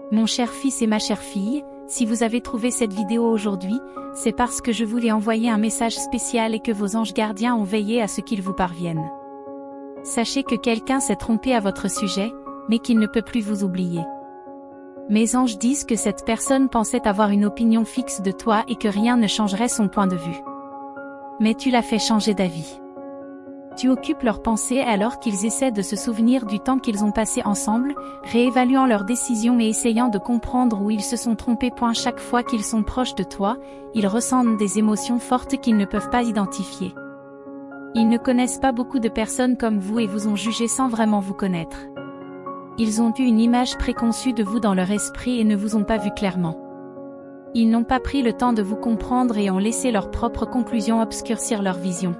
Mon cher fils et ma chère fille, si vous avez trouvé cette vidéo aujourd'hui, c'est parce que je voulais envoyer un message spécial et que vos anges gardiens ont veillé à ce qu'il vous parvienne. Sachez que quelqu'un s'est trompé à votre sujet, mais qu'il ne peut plus vous oublier. Mes anges disent que cette personne pensait avoir une opinion fixe de toi et que rien ne changerait son point de vue. Mais tu l'as fait changer d'avis. Tu occupes leurs pensées alors qu'ils essaient de se souvenir du temps qu'ils ont passé ensemble, réévaluant leurs décisions et essayant de comprendre où ils se sont trompés. Chaque fois qu'ils sont proches de toi, ils ressentent des émotions fortes qu'ils ne peuvent pas identifier. Ils ne connaissent pas beaucoup de personnes comme vous et vous ont jugé sans vraiment vous connaître. Ils ont eu une image préconçue de vous dans leur esprit et ne vous ont pas vu clairement. Ils n'ont pas pris le temps de vous comprendre et ont laissé leurs propres conclusions obscurcir leur vision.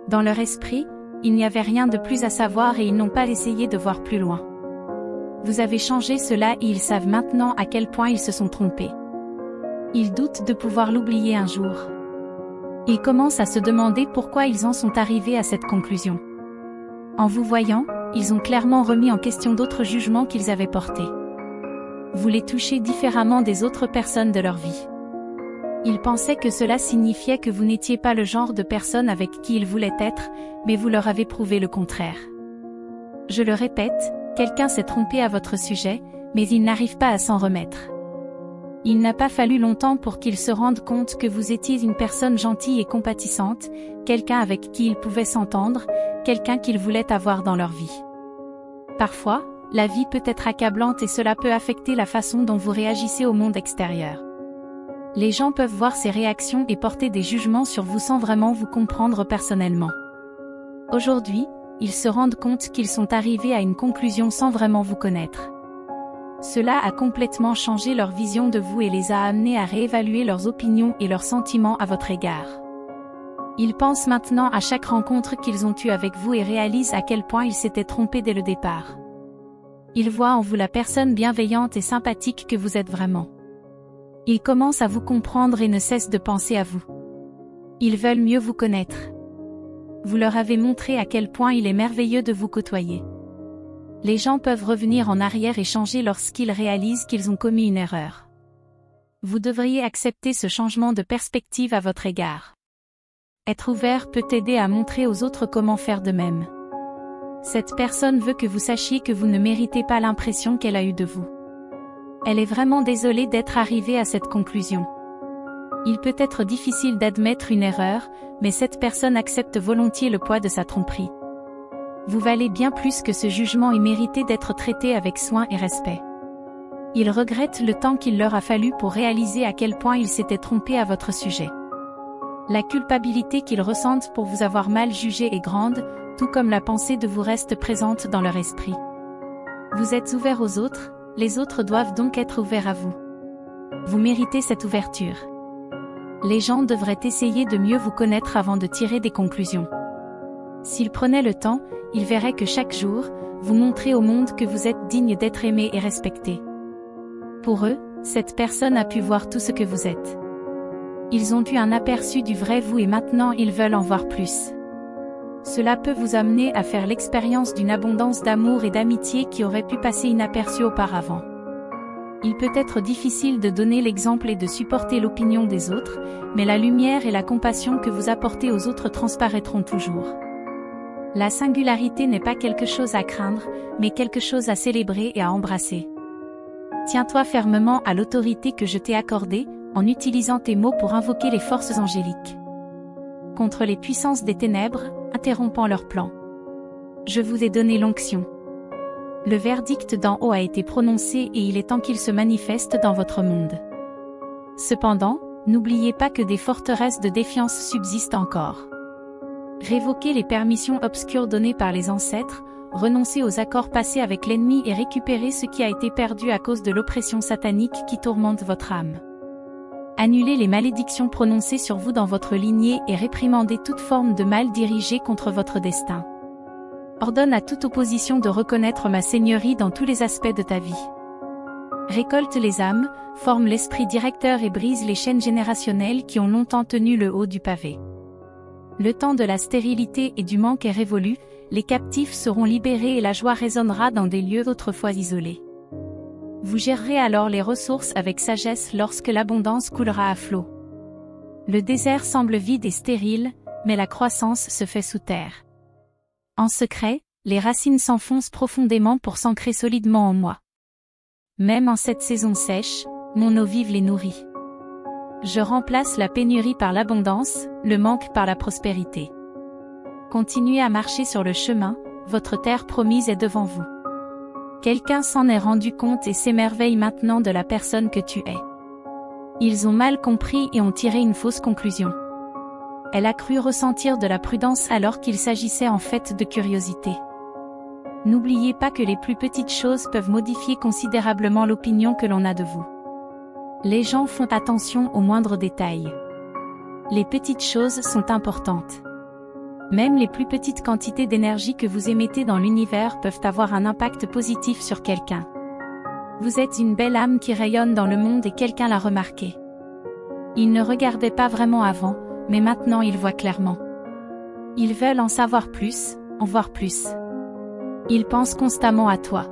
Dans leur esprit, il n'y avait rien de plus à savoir et ils n'ont pas essayé de voir plus loin. Vous avez changé cela et ils savent maintenant à quel point ils se sont trompés. Ils doutent de pouvoir l'oublier un jour. Ils commencent à se demander pourquoi ils en sont arrivés à cette conclusion. En vous voyant, ils ont clairement remis en question d'autres jugements qu'ils avaient portés. Vous les touchez différemment des autres personnes de leur vie. Ils pensaient que cela signifiait que vous n'étiez pas le genre de personne avec qui ils voulaient être, mais vous leur avez prouvé le contraire. Je le répète, quelqu'un s'est trompé à votre sujet, mais il n'arrive pas à s'en remettre. Il n'a pas fallu longtemps pour qu'ils se rendent compte que vous étiez une personne gentille et compatissante, quelqu'un avec qui ils pouvaient s'entendre, quelqu'un qu'ils voulaient avoir dans leur vie. Parfois, la vie peut être accablante et cela peut affecter la façon dont vous réagissez au monde extérieur. Les gens peuvent voir ces réactions et porter des jugements sur vous sans vraiment vous comprendre personnellement. Aujourd'hui, ils se rendent compte qu'ils sont arrivés à une conclusion sans vraiment vous connaître. Cela a complètement changé leur vision de vous et les a amenés à réévaluer leurs opinions et leurs sentiments à votre égard. Ils pensent maintenant à chaque rencontre qu'ils ont eue avec vous et réalisent à quel point ils s'étaient trompés dès le départ. Ils voient en vous la personne bienveillante et sympathique que vous êtes vraiment. Ils commencent à vous comprendre et ne cessent de penser à vous. Ils veulent mieux vous connaître. Vous leur avez montré à quel point il est merveilleux de vous côtoyer. Les gens peuvent revenir en arrière et changer lorsqu'ils réalisent qu'ils ont commis une erreur. Vous devriez accepter ce changement de perspective à votre égard. Être ouvert peut aider à montrer aux autres comment faire de même. Cette personne veut que vous sachiez que vous ne méritez pas l'impression qu'elle a eue de vous. Elle est vraiment désolée d'être arrivée à cette conclusion. Il peut être difficile d'admettre une erreur, mais cette personne accepte volontiers le poids de sa tromperie. Vous valez bien plus que ce jugement et méritez d'être traité avec soin et respect. Ils regrettent le temps qu'il leur a fallu pour réaliser à quel point ils s'étaient trompés à votre sujet. La culpabilité qu'ils ressentent pour vous avoir mal jugé est grande, tout comme la pensée de vous reste présente dans leur esprit. Vous êtes ouvert aux autres, les autres doivent donc être ouverts à vous. Vous méritez cette ouverture. Les gens devraient essayer de mieux vous connaître avant de tirer des conclusions. S'ils prenaient le temps, ils verraient que chaque jour, vous montrez au monde que vous êtes digne d'être aimé et respecté. Pour eux, cette personne a pu voir tout ce que vous êtes. Ils ont eu un aperçu du vrai vous et maintenant ils veulent en voir plus. Cela peut vous amener à faire l'expérience d'une abondance d'amour et d'amitié qui aurait pu passer inaperçue auparavant. Il peut être difficile de donner l'exemple et de supporter l'opinion des autres, mais la lumière et la compassion que vous apportez aux autres transparaîtront toujours. La singularité n'est pas quelque chose à craindre, mais quelque chose à célébrer et à embrasser. Tiens-toi fermement à l'autorité que je t'ai accordée, en utilisant tes mots pour invoquer les forces angéliques. Contre les puissances des ténèbres, interrompant leurs plans. Je vous ai donné l'onction. Le verdict d'en haut a été prononcé et il est temps qu'il se manifeste dans votre monde. Cependant, n'oubliez pas que des forteresses de défiance subsistent encore. Révoquez les permissions obscures données par les ancêtres, renoncez aux accords passés avec l'ennemi et récupérez ce qui a été perdu à cause de l'oppression satanique qui tourmente votre âme. Annulez les malédictions prononcées sur vous dans votre lignée et réprimandez toute forme de mal dirigé contre votre destin. Ordonne à toute opposition de reconnaître ma seigneurie dans tous les aspects de ta vie. Récolte les âmes, forme l'esprit directeur et brise les chaînes générationnelles qui ont longtemps tenu le haut du pavé. Le temps de la stérilité et du manque est révolu, les captifs seront libérés et la joie résonnera dans des lieux autrefois isolés. Vous gérerez alors les ressources avec sagesse lorsque l'abondance coulera à flot. Le désert semble vide et stérile, mais la croissance se fait sous terre. En secret, les racines s'enfoncent profondément pour s'ancrer solidement en moi. Même en cette saison sèche, mon eau vive les nourrit. Je remplace la pénurie par l'abondance, le manque par la prospérité. Continuez à marcher sur le chemin, votre terre promise est devant vous. Quelqu'un s'en est rendu compte et s'émerveille maintenant de la personne que tu es. Ils ont mal compris et ont tiré une fausse conclusion. Elle a cru ressentir de la prudence alors qu'il s'agissait en fait de curiosité. N'oubliez pas que les plus petites choses peuvent modifier considérablement l'opinion que l'on a de vous. Les gens font attention aux moindres détails. Les petites choses sont importantes. Même les plus petites quantités d'énergie que vous émettez dans l'univers peuvent avoir un impact positif sur quelqu'un. Vous êtes une belle âme qui rayonne dans le monde et quelqu'un l'a remarqué. Il ne regardait pas vraiment avant, mais maintenant il voit clairement. Ils veulent en savoir plus, en voir plus. Ils pensent constamment à toi.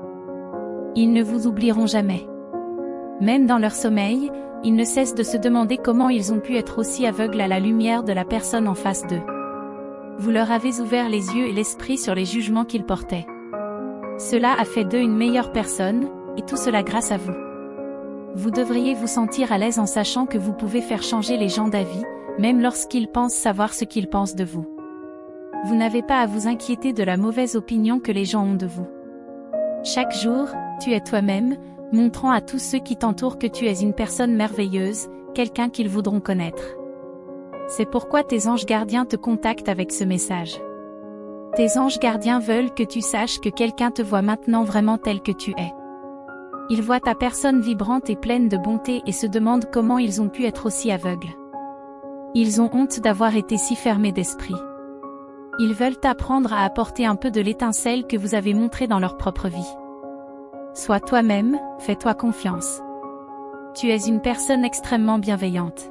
Ils ne vous oublieront jamais. Même dans leur sommeil, ils ne cessent de se demander comment ils ont pu être aussi aveugles à la lumière de la personne en face d'eux. Vous leur avez ouvert les yeux et l'esprit sur les jugements qu'ils portaient. Cela a fait d'eux une meilleure personne, et tout cela grâce à vous. Vous devriez vous sentir à l'aise en sachant que vous pouvez faire changer les gens d'avis, même lorsqu'ils pensent savoir ce qu'ils pensent de vous. Vous n'avez pas à vous inquiéter de la mauvaise opinion que les gens ont de vous. Chaque jour, tu es toi-même, montrant à tous ceux qui t'entourent que tu es une personne merveilleuse, quelqu'un qu'ils voudront connaître. C'est pourquoi tes anges gardiens te contactent avec ce message. Tes anges gardiens veulent que tu saches que quelqu'un te voit maintenant vraiment tel que tu es. Ils voient ta personne vibrante et pleine de bonté et se demandent comment ils ont pu être aussi aveugles. Ils ont honte d'avoir été si fermés d'esprit. Ils veulent t'apprendre à apporter un peu de l'étincelle que vous avez montrée dans leur propre vie. Sois toi-même, fais-toi confiance. Tu es une personne extrêmement bienveillante.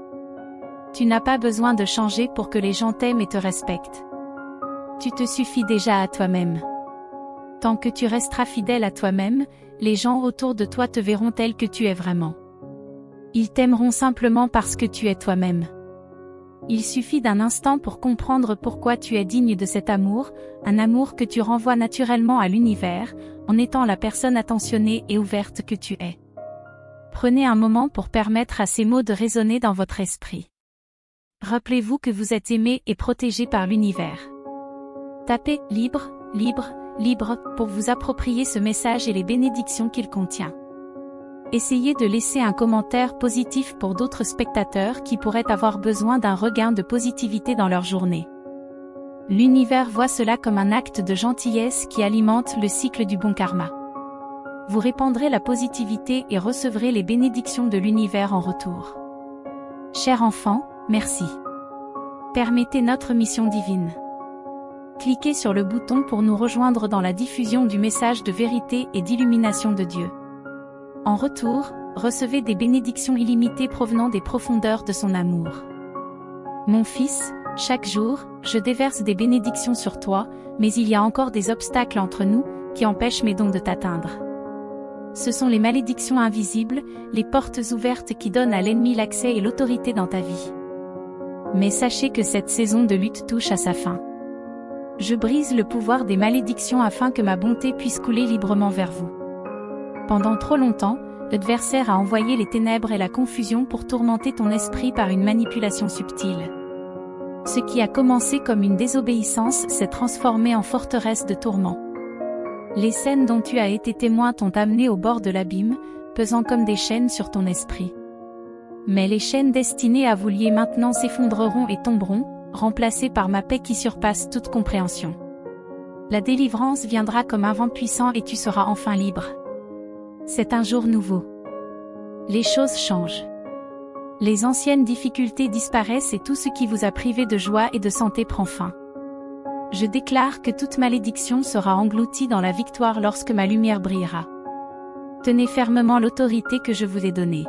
Tu n'as pas besoin de changer pour que les gens t'aiment et te respectent. Tu te suffis déjà à toi-même. Tant que tu resteras fidèle à toi-même, les gens autour de toi te verront tel que tu es vraiment. Ils t'aimeront simplement parce que tu es toi-même. Il suffit d'un instant pour comprendre pourquoi tu es digne de cet amour, un amour que tu renvoies naturellement à l'univers, en étant la personne attentionnée et ouverte que tu es. Prenez un moment pour permettre à ces mots de résonner dans votre esprit. Rappelez-vous que vous êtes aimé et protégé par l'univers. Tapez « Libre, libre, libre » pour vous approprier ce message et les bénédictions qu'il contient. Essayez de laisser un commentaire positif pour d'autres spectateurs qui pourraient avoir besoin d'un regain de positivité dans leur journée. L'univers voit cela comme un acte de gentillesse qui alimente le cycle du bon karma. Vous répandrez la positivité et recevrez les bénédictions de l'univers en retour. Cher enfant, merci. Permettez notre mission divine. Cliquez sur le bouton pour nous rejoindre dans la diffusion du message de vérité et d'illumination de Dieu. En retour, recevez des bénédictions illimitées provenant des profondeurs de son amour. Mon fils, chaque jour, je déverse des bénédictions sur toi, mais il y a encore des obstacles entre nous, qui empêchent mes dons de t'atteindre. Ce sont les malédictions invisibles, les portes ouvertes qui donnent à l'ennemi l'accès et l'autorité dans ta vie. Mais sachez que cette saison de lutte touche à sa fin. Je brise le pouvoir des malédictions afin que ma bonté puisse couler librement vers vous. Pendant trop longtemps, l'adversaire a envoyé les ténèbres et la confusion pour tourmenter ton esprit par une manipulation subtile. Ce qui a commencé comme une désobéissance s'est transformé en forteresse de tourments. Les scènes dont tu as été témoin t'ont amené au bord de l'abîme, pesant comme des chaînes sur ton esprit. Mais les chaînes destinées à vous lier maintenant s'effondreront et tomberont, remplacées par ma paix qui surpasse toute compréhension. La délivrance viendra comme un vent puissant et tu seras enfin libre. C'est un jour nouveau. Les choses changent. Les anciennes difficultés disparaissent et tout ce qui vous a privé de joie et de santé prend fin. Je déclare que toute malédiction sera engloutie dans la victoire lorsque ma lumière brillera. Tenez fermement l'autorité que je vous ai donnée.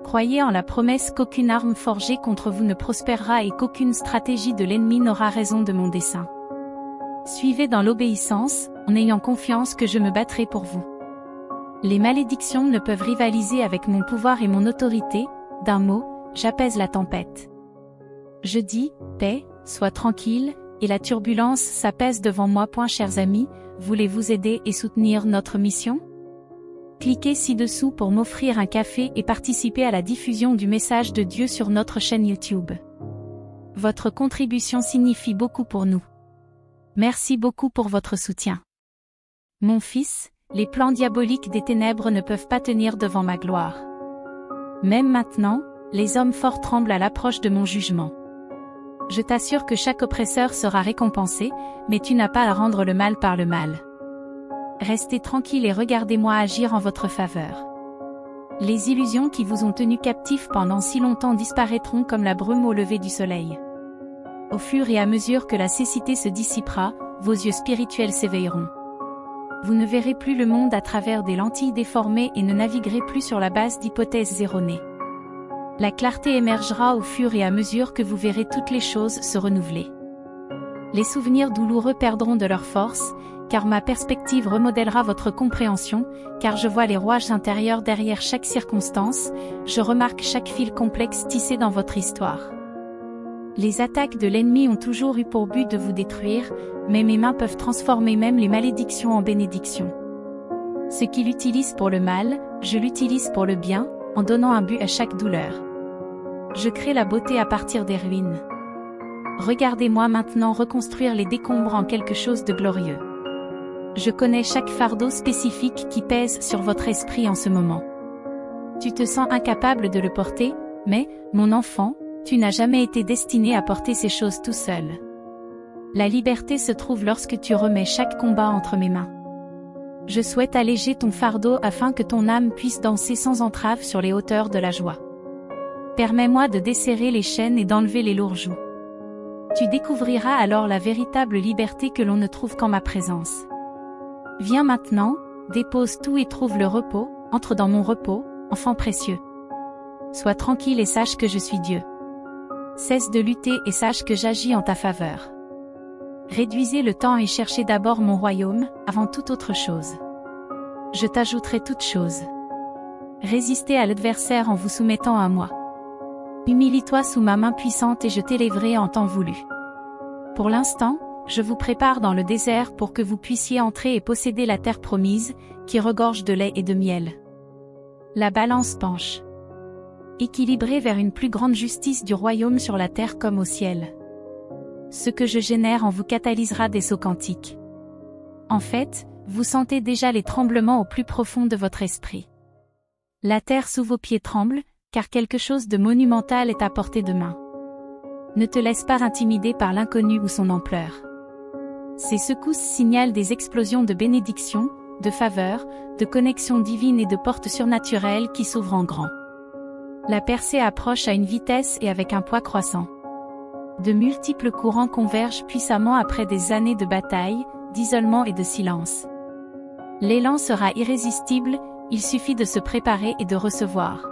Croyez en la promesse qu'aucune arme forgée contre vous ne prospérera et qu'aucune stratégie de l'ennemi n'aura raison de mon dessein. Suivez dans l'obéissance, en ayant confiance que je me battrai pour vous. Les malédictions ne peuvent rivaliser avec mon pouvoir et mon autorité. D'un mot, j'apaise la tempête. Je dis, paix, sois tranquille, et la turbulence s'apaise devant moi. Chers amis, voulez-vous aider et soutenir notre mission? Cliquez ci-dessous pour m'offrir un café et participer à la diffusion du message de Dieu sur notre chaîne YouTube. Votre contribution signifie beaucoup pour nous. Merci beaucoup pour votre soutien. Mon fils, les plans diaboliques des ténèbres ne peuvent pas tenir devant ma gloire. Même maintenant, les hommes forts tremblent à l'approche de mon jugement. Je t'assure que chaque oppresseur sera récompensé, mais tu n'as pas à rendre le mal par le mal. Restez tranquille et regardez-moi agir en votre faveur. Les illusions qui vous ont tenu captifs pendant si longtemps disparaîtront comme la brume au lever du soleil. Au fur et à mesure que la cécité se dissipera, vos yeux spirituels s'éveilleront. Vous ne verrez plus le monde à travers des lentilles déformées et ne naviguerez plus sur la base d'hypothèses erronées. La clarté émergera au fur et à mesure que vous verrez toutes les choses se renouveler. Les souvenirs douloureux perdront de leur force, car ma perspective remodèlera votre compréhension, car je vois les rouages intérieurs derrière chaque circonstance, je remarque chaque fil complexe tissé dans votre histoire. Les attaques de l'ennemi ont toujours eu pour but de vous détruire, mais mes mains peuvent transformer même les malédictions en bénédictions. Ce qu'il utilise pour le mal, je l'utilise pour le bien, en donnant un but à chaque douleur. Je crée la beauté à partir des ruines. Regardez-moi maintenant reconstruire les décombres en quelque chose de glorieux. Je connais chaque fardeau spécifique qui pèse sur votre esprit en ce moment. Tu te sens incapable de le porter, mais, mon enfant, tu n'as jamais été destiné à porter ces choses tout seul. La liberté se trouve lorsque tu remets chaque combat entre mes mains. Je souhaite alléger ton fardeau afin que ton âme puisse danser sans entrave sur les hauteurs de la joie. Permets-moi de desserrer les chaînes et d'enlever les lourds jougs. Tu découvriras alors la véritable liberté que l'on ne trouve qu'en ma présence. Viens maintenant, dépose tout et trouve le repos, entre dans mon repos, enfant précieux. Sois tranquille et sache que je suis Dieu. Cesse de lutter et sache que j'agis en ta faveur. Réduisez le temps et cherchez d'abord mon royaume, avant toute autre chose. Je t'ajouterai toutes choses. Résistez à l'adversaire en vous soumettant à moi. Humilie-toi sous ma main puissante et je t'élèverai en temps voulu. Pour l'instant, je vous prépare dans le désert pour que vous puissiez entrer et posséder la terre promise, qui regorge de lait et de miel. La balance penche. Équilibrée vers une plus grande justice du royaume sur la terre comme au ciel. Ce que je génère en vous catalysera des sauts quantiques. En fait, vous sentez déjà les tremblements au plus profond de votre esprit. La terre sous vos pieds tremble, car quelque chose de monumental est à portée de main. Ne te laisse pas intimider par l'inconnu ou son ampleur. Ces secousses signalent des explosions de bénédictions, de faveurs, de connexions divines et de portes surnaturelles qui s'ouvrent en grand. La percée approche à une vitesse et avec un poids croissant. De multiples courants convergent puissamment après des années de bataille, d'isolement et de silence. L'élan sera irrésistible, il suffit de se préparer et de recevoir.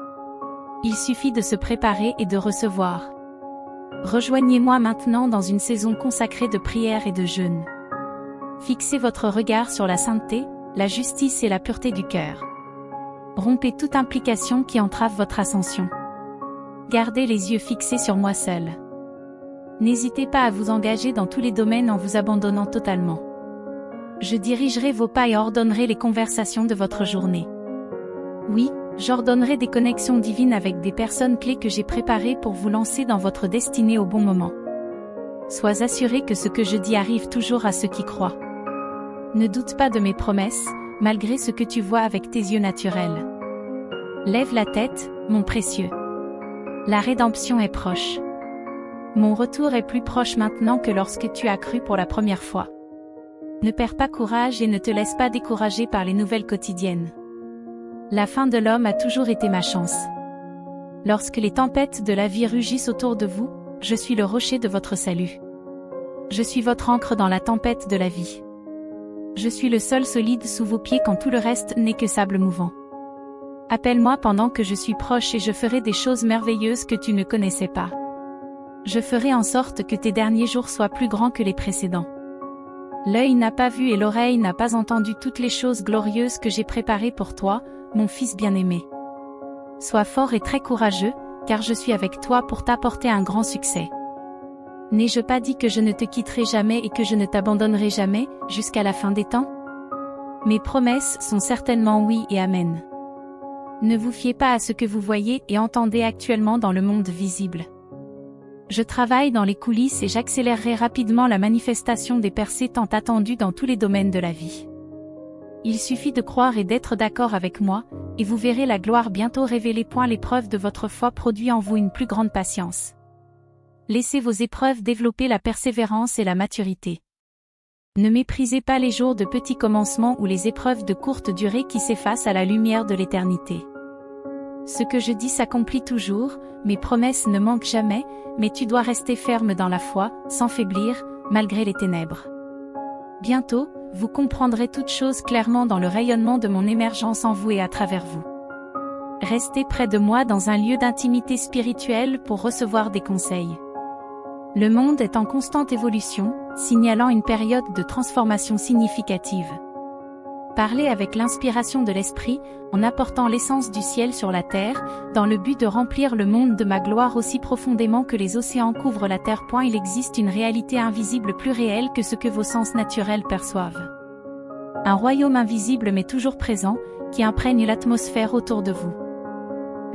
Il suffit de se préparer et de recevoir. Rejoignez-moi maintenant dans une saison consacrée de prière et de jeûne. Fixez votre regard sur la sainteté, la justice et la pureté du cœur. Rompez toute implication qui entrave votre ascension. Gardez les yeux fixés sur moi seul. N'hésitez pas à vous engager dans tous les domaines en vous abandonnant totalement. Je dirigerai vos pas et ordonnerai les conversations de votre journée. Oui, j'ordonnerai des connexions divines avec des personnes clés que j'ai préparées pour vous lancer dans votre destinée au bon moment. Sois assuré que ce que je dis arrive toujours à ceux qui croient. Ne doute pas de mes promesses, malgré ce que tu vois avec tes yeux naturels. Lève la tête, mon précieux. La rédemption est proche. Mon retour est plus proche maintenant que lorsque tu as cru pour la première fois. Ne perds pas courage et ne te laisse pas décourager par les nouvelles quotidiennes. La fin de l'homme a toujours été ma chance. Lorsque les tempêtes de la vie rugissent autour de vous, je suis le rocher de votre salut. Je suis votre ancre dans la tempête de la vie. Je suis le sol solide sous vos pieds quand tout le reste n'est que sable mouvant. Appelle-moi pendant que je suis proche et je ferai des choses merveilleuses que tu ne connaissais pas. Je ferai en sorte que tes derniers jours soient plus grands que les précédents. L'œil n'a pas vu et l'oreille n'a pas entendu toutes les choses glorieuses que j'ai préparées pour toi, mon fils bien-aimé. Sois fort et très courageux, car je suis avec toi pour t'apporter un grand succès. N'ai-je pas dit que je ne te quitterai jamais et que je ne t'abandonnerai jamais, jusqu'à la fin des temps? Mes promesses sont certainement oui et amen. Ne vous fiez pas à ce que vous voyez et entendez actuellement dans le monde visible. Je travaille dans les coulisses et j'accélérerai rapidement la manifestation des percées tant attendues dans tous les domaines de la vie. Il suffit de croire et d'être d'accord avec moi, et vous verrez la gloire bientôt révéler. L'épreuve de votre foi produit en vous une plus grande patience. Laissez vos épreuves développer la persévérance et la maturité. Ne méprisez pas les jours de petits commencements ou les épreuves de courte durée qui s'effacent à la lumière de l'éternité. Ce que je dis s'accomplit toujours, mes promesses ne manquent jamais, mais tu dois rester ferme dans la foi, sans faiblir, malgré les ténèbres. Bientôt, vous comprendrez toutes choses clairement dans le rayonnement de mon émergence en vous et à travers vous. Restez près de moi dans un lieu d'intimité spirituelle pour recevoir des conseils. Le monde est en constante évolution, signalant une période de transformation significative. Parlez avec l'inspiration de l'Esprit, en apportant l'essence du ciel sur la terre, dans le but de remplir le monde de ma gloire aussi profondément que les océans couvrent la terre. Il existe une réalité invisible plus réelle que ce que vos sens naturels perçoivent. Un royaume invisible mais toujours présent, qui imprègne l'atmosphère autour de vous.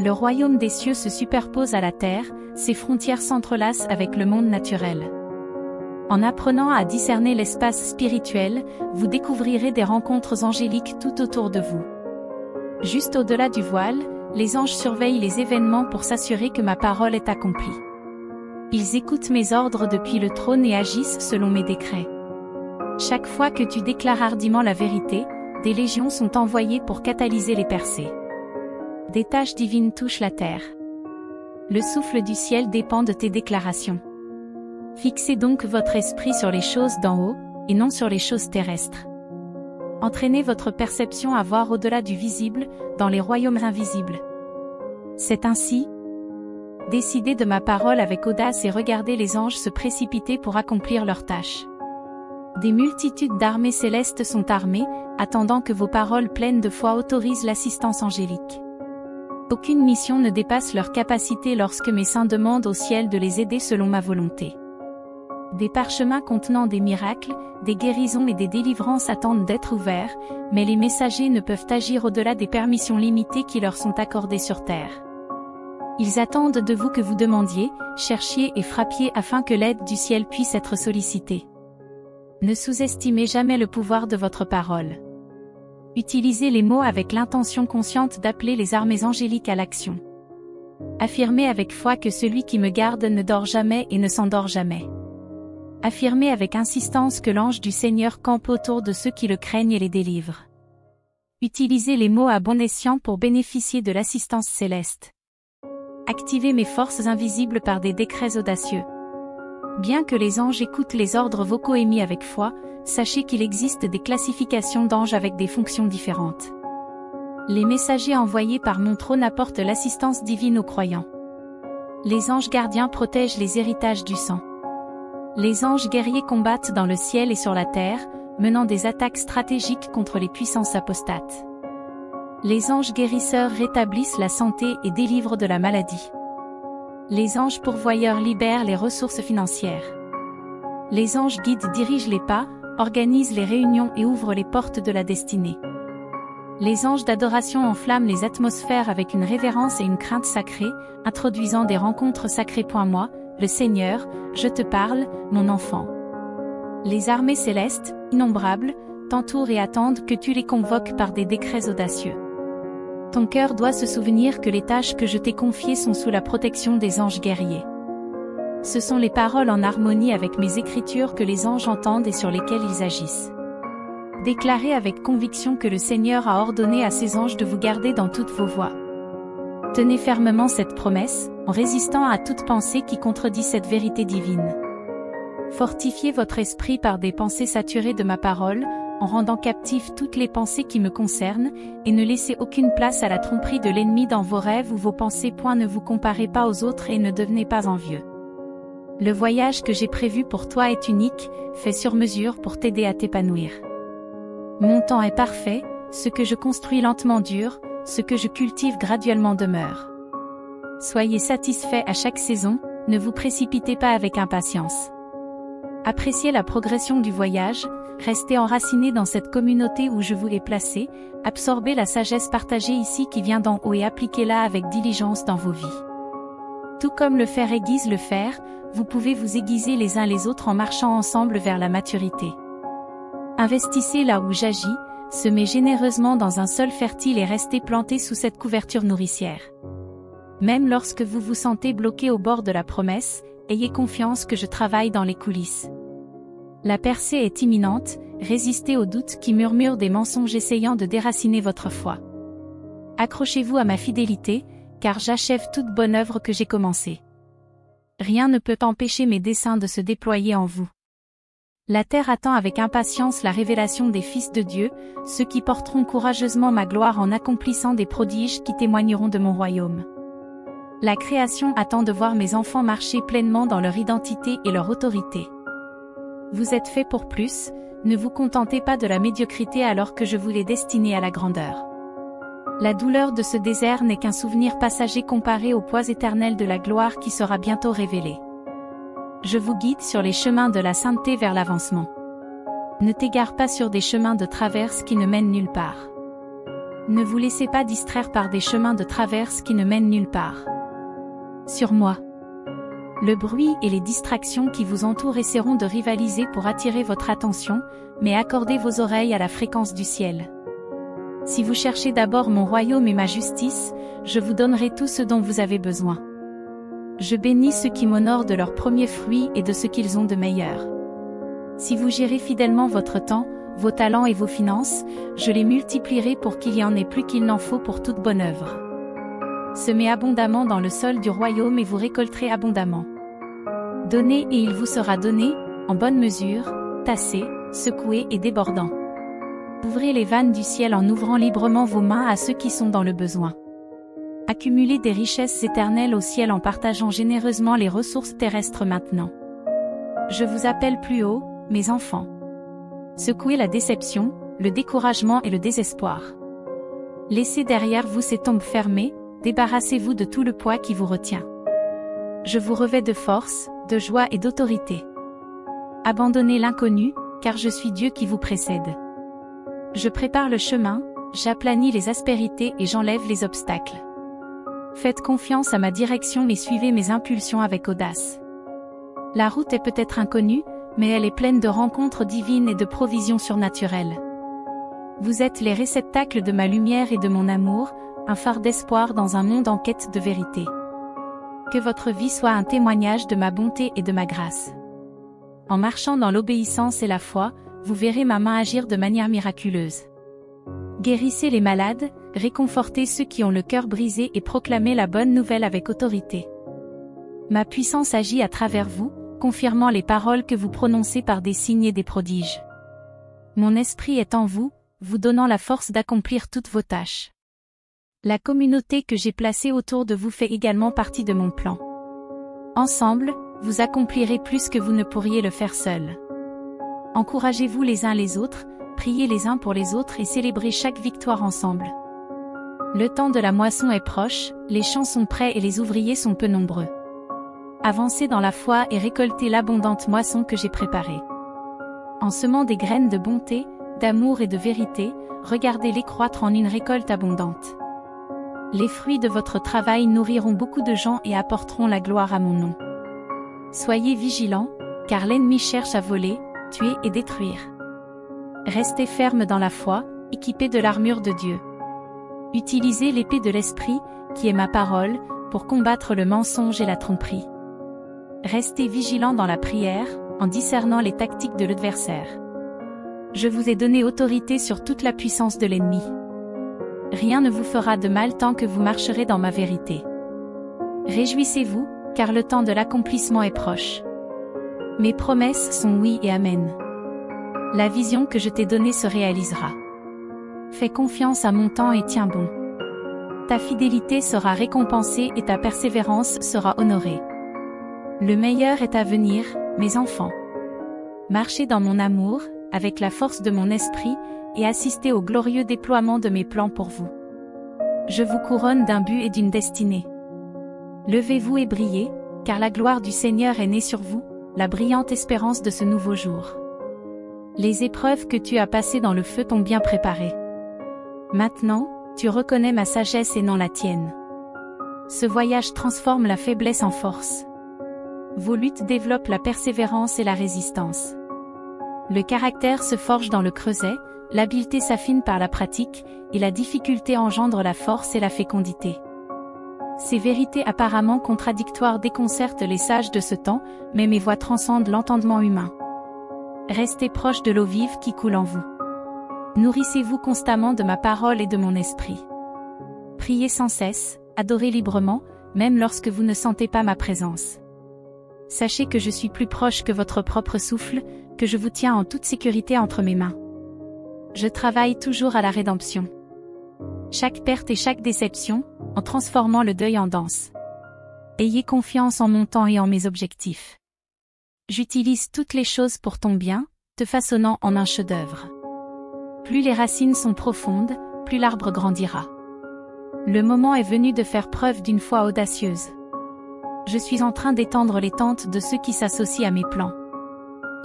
Le royaume des cieux se superpose à la terre, ses frontières s'entrelacent avec le monde naturel. En apprenant à discerner l'espace spirituel, vous découvrirez des rencontres angéliques tout autour de vous. Juste au-delà du voile, les anges surveillent les événements pour s'assurer que ma parole est accomplie. Ils écoutent mes ordres depuis le trône et agissent selon mes décrets. Chaque fois que tu déclares hardiment la vérité, des légions sont envoyées pour catalyser les percées. Des tâches divines touchent la terre. Le souffle du ciel dépend de tes déclarations. Fixez donc votre esprit sur les choses d'en haut, et non sur les choses terrestres. Entraînez votre perception à voir au-delà du visible, dans les royaumes invisibles. C'est ainsi. Décidez de ma parole avec audace et regardez les anges se précipiter pour accomplir leurs tâches. Des multitudes d'armées célestes sont armées, attendant que vos paroles pleines de foi autorisent l'assistance angélique. Aucune mission ne dépasse leur capacité lorsque mes saints demandent au ciel de les aider selon ma volonté. Des parchemins contenant des miracles, des guérisons et des délivrances attendent d'être ouverts, mais les messagers ne peuvent agir au-delà des permissions limitées qui leur sont accordées sur terre. Ils attendent de vous que vous demandiez, cherchiez et frappiez afin que l'aide du ciel puisse être sollicitée. Ne sous-estimez jamais le pouvoir de votre parole. Utilisez les mots avec l'intention consciente d'appeler les armées angéliques à l'action. Affirmez avec foi que celui qui me garde ne dort jamais et ne s'endort jamais. Affirmez avec insistance que l'ange du Seigneur campe autour de ceux qui le craignent et les délivre. Utilisez les mots à bon escient pour bénéficier de l'assistance céleste. Activez mes forces invisibles par des décrets audacieux. Bien que les anges écoutent les ordres vocaux émis avec foi, sachez qu'il existe des classifications d'anges avec des fonctions différentes. Les messagers envoyés par mon trône apportent l'assistance divine aux croyants. Les anges gardiens protègent les héritages du sang. Les anges guerriers combattent dans le ciel et sur la terre, menant des attaques stratégiques contre les puissances apostates. Les anges guérisseurs rétablissent la santé et délivrent de la maladie. Les anges pourvoyeurs libèrent les ressources financières. Les anges guides dirigent les pas, organisent les réunions et ouvrent les portes de la destinée. Les anges d'adoration enflamment les atmosphères avec une révérence et une crainte sacrée, introduisant des rencontres sacrées. Moi, le Seigneur, je te parle, mon enfant. Les armées célestes, innombrables, t'entourent et attendent que tu les convoques par des décrets audacieux. Ton cœur doit se souvenir que les tâches que je t'ai confiées sont sous la protection des anges guerriers. Ce sont les paroles en harmonie avec mes écritures que les anges entendent et sur lesquelles ils agissent. Déclarez avec conviction que le Seigneur a ordonné à ses anges de vous garder dans toutes vos voies. Tenez fermement cette promesse, en résistant à toute pensée qui contredit cette vérité divine. Fortifiez votre esprit par des pensées saturées de ma parole, en rendant captives toutes les pensées qui me concernent, et ne laissez aucune place à la tromperie de l'ennemi dans vos rêves ou vos pensées. Ne vous comparez pas aux autres et ne devenez pas envieux. Le voyage que j'ai prévu pour toi est unique, fait sur mesure pour t'aider à t'épanouir. Mon temps est parfait, ce que je construis lentement dure, ce que je cultive graduellement demeure. Soyez satisfaits à chaque saison, ne vous précipitez pas avec impatience. Appréciez la progression du voyage, restez enracinés dans cette communauté où je vous ai placé, absorbez la sagesse partagée ici qui vient d'en haut et appliquez-la avec diligence dans vos vies. Tout comme le fer aiguise le fer, vous pouvez vous aiguiser les uns les autres en marchant ensemble vers la maturité. Investissez là où j'agis, semez généreusement dans un sol fertile et restez plantés sous cette couverture nourricière. Même lorsque vous vous sentez bloqué au bord de la promesse, ayez confiance que je travaille dans les coulisses. La percée est imminente, résistez aux doutes qui murmurent des mensonges essayant de déraciner votre foi. Accrochez-vous à ma fidélité, car j'achève toute bonne œuvre que j'ai commencée. Rien ne peut empêcher mes desseins de se déployer en vous. La terre attend avec impatience la révélation des fils de Dieu, ceux qui porteront courageusement ma gloire en accomplissant des prodiges qui témoigneront de mon royaume. La création attend de voir mes enfants marcher pleinement dans leur identité et leur autorité. Vous êtes faits pour plus, ne vous contentez pas de la médiocrité alors que je vous l'ai destiné à la grandeur. La douleur de ce désert n'est qu'un souvenir passager comparé au poids éternel de la gloire qui sera bientôt révélée. Je vous guide sur les chemins de la sainteté vers l'avancement. Ne t'égare pas sur des chemins de traverse qui ne mènent nulle part. Ne vous laissez pas distraire par des chemins de traverse qui ne mènent nulle part. Sur moi. Le bruit et les distractions qui vous entourent essaieront de rivaliser pour attirer votre attention, mais accordez vos oreilles à la fréquence du ciel. Si vous cherchez d'abord mon royaume et ma justice, je vous donnerai tout ce dont vous avez besoin. Je bénis ceux qui m'honorent de leurs premiers fruits et de ce qu'ils ont de meilleur. Si vous gérez fidèlement votre temps, vos talents et vos finances, je les multiplierai pour qu'il y en ait plus qu'il n'en faut pour toute bonne œuvre. Semez abondamment dans le sol du royaume et vous récolterez abondamment. Donnez et il vous sera donné, en bonne mesure, tassé, secoué et débordant. Ouvrez les vannes du ciel en ouvrant librement vos mains à ceux qui sont dans le besoin. Accumulez des richesses éternelles au ciel en partageant généreusement les ressources terrestres maintenant. Je vous appelle plus haut, mes enfants. Secouez la déception, le découragement et le désespoir. Laissez derrière vous ces tombes fermées, débarrassez-vous de tout le poids qui vous retient. Je vous revêts de force, de joie et d'autorité. Abandonnez l'inconnu, car je suis Dieu qui vous précède. Je prépare le chemin, j'aplanis les aspérités et j'enlève les obstacles. Faites confiance à ma direction et suivez mes impulsions avec audace. La route est peut-être inconnue, mais elle est pleine de rencontres divines et de provisions surnaturelles. Vous êtes les réceptacles de ma lumière et de mon amour, un phare d'espoir dans un monde en quête de vérité. Que votre vie soit un témoignage de ma bonté et de ma grâce. En marchant dans l'obéissance et la foi, vous verrez ma main agir de manière miraculeuse. Guérissez les malades, réconfortez ceux qui ont le cœur brisé et proclamez la bonne nouvelle avec autorité. Ma puissance agit à travers vous, confirmant les paroles que vous prononcez par des signes et des prodiges. Mon esprit est en vous, vous donnant la force d'accomplir toutes vos tâches. La communauté que j'ai placée autour de vous fait également partie de mon plan. Ensemble, vous accomplirez plus que vous ne pourriez le faire seul. Encouragez-vous les uns les autres, priez les uns pour les autres et célébrez chaque victoire ensemble. Le temps de la moisson est proche, les champs sont prêts et les ouvriers sont peu nombreux. Avancez dans la foi et récoltez l'abondante moisson que j'ai préparée. En semant des graines de bonté, d'amour et de vérité, regardez-les croître en une récolte abondante. Les fruits de votre travail nourriront beaucoup de gens et apporteront la gloire à mon nom. Soyez vigilants, car l'ennemi cherche à voler, tuer et détruire. Restez fermes dans la foi, équipés de l'armure de Dieu. Utilisez l'épée de l'esprit, qui est ma parole, pour combattre le mensonge et la tromperie. Restez vigilants dans la prière, en discernant les tactiques de l'adversaire. Je vous ai donné autorité sur toute la puissance de l'ennemi. Rien ne vous fera de mal tant que vous marcherez dans ma vérité. Réjouissez-vous, car le temps de l'accomplissement est proche. Mes promesses sont oui et amen. La vision que je t'ai donnée se réalisera. Fais confiance à mon temps et tiens bon. Ta fidélité sera récompensée et ta persévérance sera honorée. Le meilleur est à venir, mes enfants. Marchez dans mon amour, avec la force de mon esprit, et assistez au glorieux déploiement de mes plans pour vous. Je vous couronne d'un but et d'une destinée. Levez-vous et brillez, car la gloire du Seigneur est née sur vous, la brillante espérance de ce nouveau jour. Les épreuves que tu as passées dans le feu t'ont bien préparé. Maintenant, tu reconnais ma sagesse et non la tienne. Ce voyage transforme la faiblesse en force. Vos luttes développent la persévérance et la résistance. Le caractère se forge dans le creuset, l'habileté s'affine par la pratique, et la difficulté engendre la force et la fécondité. Ces vérités apparemment contradictoires déconcertent les sages de ce temps, mais mes voix transcendent l'entendement humain. Restez proche de l'eau vive qui coule en vous. Nourrissez-vous constamment de ma parole et de mon esprit. Priez sans cesse, adorez librement, même lorsque vous ne sentez pas ma présence. Sachez que je suis plus proche que votre propre souffle, que je vous tiens en toute sécurité entre mes mains. Je travaille toujours à la rédemption. Chaque perte et chaque déception, en transformant le deuil en danse. Ayez confiance en mon temps et en mes objectifs. J'utilise toutes les choses pour ton bien, te façonnant en un chef-d'œuvre. Plus les racines sont profondes, plus l'arbre grandira. Le moment est venu de faire preuve d'une foi audacieuse. Je suis en train d'étendre les tentes de ceux qui s'associent à mes plans.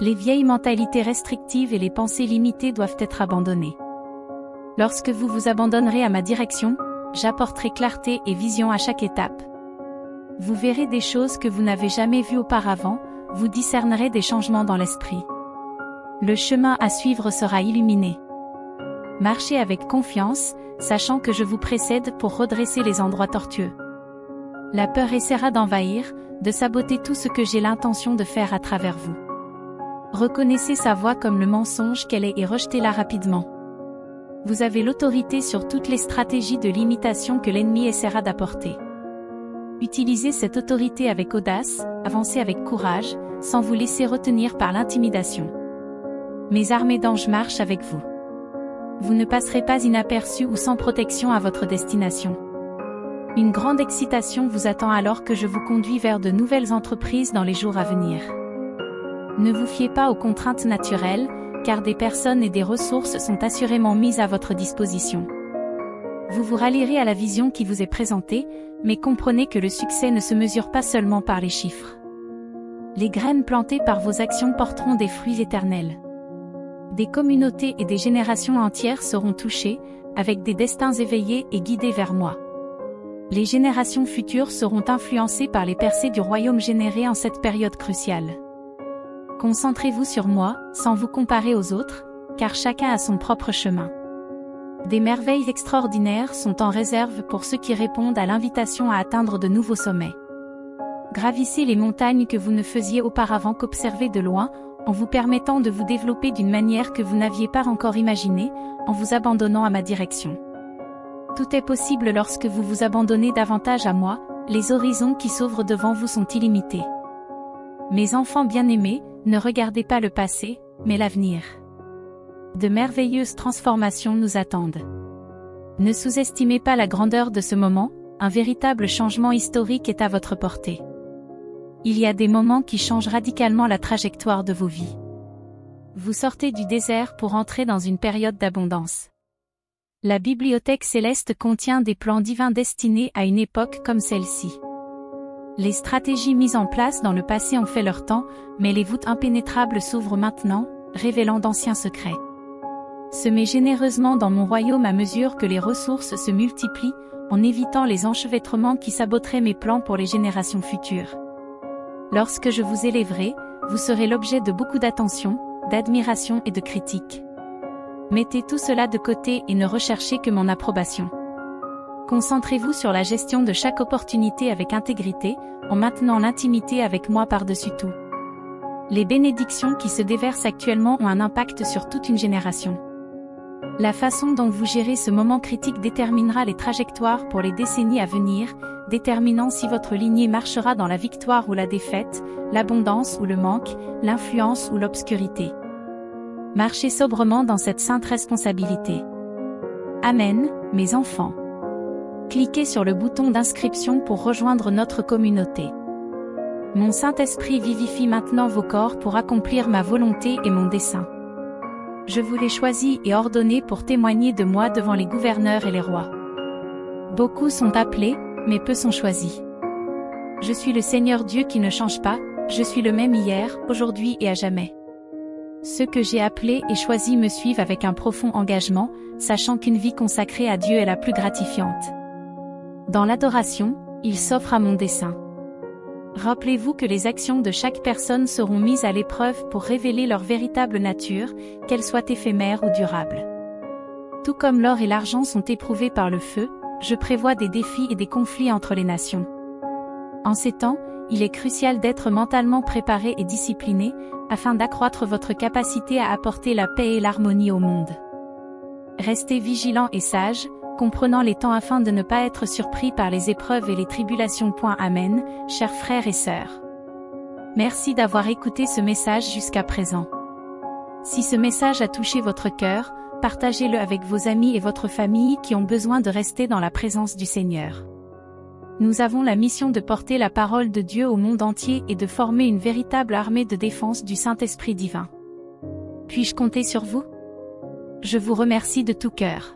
Les vieilles mentalités restrictives et les pensées limitées doivent être abandonnées. Lorsque vous vous abandonnerez à ma direction, j'apporterai clarté et vision à chaque étape. Vous verrez des choses que vous n'avez jamais vues auparavant, vous discernerez des changements dans l'esprit. Le chemin à suivre sera illuminé. Marchez avec confiance, sachant que je vous précède pour redresser les endroits tortueux. La peur essaiera d'envahir, de saboter tout ce que j'ai l'intention de faire à travers vous. Reconnaissez sa voix comme le mensonge qu'elle est et rejetez-la rapidement. Vous avez l'autorité sur toutes les stratégies de limitation que l'ennemi essaiera d'apporter. Utilisez cette autorité avec audace, avancez avec courage, sans vous laisser retenir par l'intimidation. Mes armées d'anges marchent avec vous. Vous ne passerez pas inaperçu ou sans protection à votre destination. Une grande excitation vous attend alors que je vous conduis vers de nouvelles entreprises dans les jours à venir. Ne vous fiez pas aux contraintes naturelles, car des personnes et des ressources sont assurément mises à votre disposition. Vous vous rallierez à la vision qui vous est présentée, mais comprenez que le succès ne se mesure pas seulement par les chiffres. Les graines plantées par vos actions porteront des fruits éternels. Des communautés et des générations entières seront touchées, avec des destins éveillés et guidés vers moi. Les générations futures seront influencées par les percées du royaume générées en cette période cruciale. Concentrez-vous sur moi, sans vous comparer aux autres, car chacun a son propre chemin. Des merveilles extraordinaires sont en réserve pour ceux qui répondent à l'invitation à atteindre de nouveaux sommets. Gravissez les montagnes que vous ne faisiez auparavant qu'observer de loin, en vous permettant de vous développer d'une manière que vous n'aviez pas encore imaginée, en vous abandonnant à ma direction. Tout est possible lorsque vous vous abandonnez davantage à moi, les horizons qui s'ouvrent devant vous sont illimités. Mes enfants bien-aimés, ne regardez pas le passé, mais l'avenir. De merveilleuses transformations nous attendent. Ne sous-estimez pas la grandeur de ce moment, un véritable changement historique est à votre portée. Il y a des moments qui changent radicalement la trajectoire de vos vies. Vous sortez du désert pour entrer dans une période d'abondance. La bibliothèque céleste contient des plans divins destinés à une époque comme celle-ci. Les stratégies mises en place dans le passé ont fait leur temps, mais les voûtes impénétrables s'ouvrent maintenant, révélant d'anciens secrets. Semez généreusement dans mon royaume à mesure que les ressources se multiplient, en évitant les enchevêtrements qui saboteraient mes plans pour les générations futures. Lorsque je vous élèverai, vous serez l'objet de beaucoup d'attention, d'admiration et de critique. Mettez tout cela de côté et ne recherchez que mon approbation. Concentrez-vous sur la gestion de chaque opportunité avec intégrité, en maintenant l'intimité avec moi par-dessus tout. Les bénédictions qui se déversent actuellement ont un impact sur toute une génération. La façon dont vous gérez ce moment critique déterminera les trajectoires pour les décennies à venir, déterminant si votre lignée marchera dans la victoire ou la défaite, l'abondance ou le manque, l'influence ou l'obscurité. Marchez sobrement dans cette sainte responsabilité. Amen, mes enfants. Cliquez sur le bouton d'inscription pour rejoindre notre communauté. Mon Saint-Esprit vivifie maintenant vos corps pour accomplir ma volonté et mon dessein. Je vous l'ai choisi et ordonné pour témoigner de moi devant les gouverneurs et les rois. Beaucoup sont appelés, mais peu sont choisis. Je suis le Seigneur Dieu qui ne change pas, je suis le même hier, aujourd'hui et à jamais. Ceux que j'ai appelés et choisis me suivent avec un profond engagement, sachant qu'une vie consacrée à Dieu est la plus gratifiante. Dans l'adoration, ils s'offrent à mon dessein. Rappelez-vous que les actions de chaque personne seront mises à l'épreuve pour révéler leur véritable nature, qu'elle soit éphémère ou durable. Tout comme l'or et l'argent sont éprouvés par le feu, je prévois des défis et des conflits entre les nations. En ces temps, il est crucial d'être mentalement préparé et discipliné, afin d'accroître votre capacité à apporter la paix et l'harmonie au monde. Restez vigilants et sages, comprenant les temps afin de ne pas être surpris par les épreuves et les tribulations. Amen, chers frères et sœurs. Merci d'avoir écouté ce message jusqu'à présent. Si ce message a touché votre cœur, partagez-le avec vos amis et votre famille qui ont besoin de rester dans la présence du Seigneur. Nous avons la mission de porter la parole de Dieu au monde entier et de former une véritable armée de défense du Saint-Esprit divin. Puis-je compter sur vous? Je vous remercie de tout cœur.